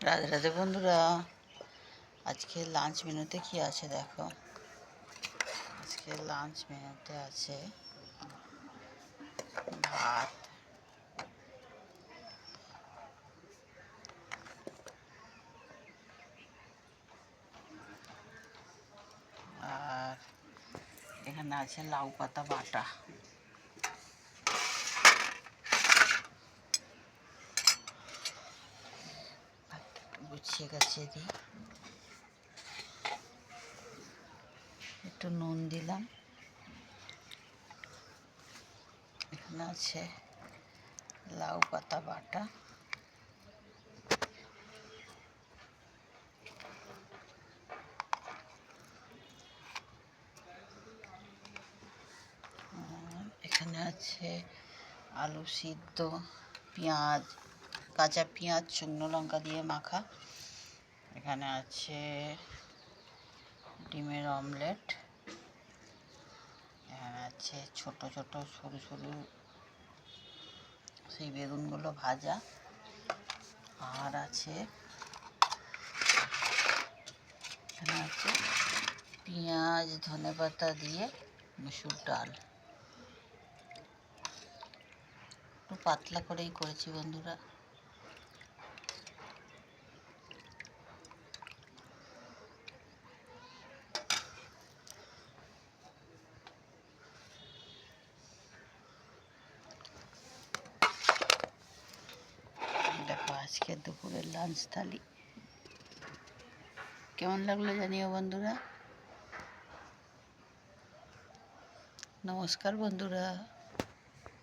রাধে রাধে বন্ধুরা, আজকে লাঞ্চ মেনুতে কি আছে দেখো। আজকে লাঞ্চ মেনুতে আছে ভাত, আর এখানে আছে লাউ পাতা বাটা। গুছিয়ে গাছিয়ে দিই, একটু নুন দিলাম। এখানে আছে লাউ পাতা বাটা, এখানে আছে আলু সিদ্ধ, পেঁয়াজ, কাঁচা পেঁয়াজ শুকনো লঙ্কা দিয়ে মাখা। এখানে আছে ডিমের অমলেট। এখানে আছে ছোট ছোট সরু সরু সেই বেগুনগুলো ভাজা। আর আছে এখানে আছে পেঁয়াজ ধনেপাতা দিয়ে মসুর ডাল। একটু পাতলা করেই করেছি বন্ধুরা। দেখো আজকে দুপুরের লাঞ্চ থালি। কেমন লাগলো জানিও বন্ধুরা। নমস্কার বন্ধুরা।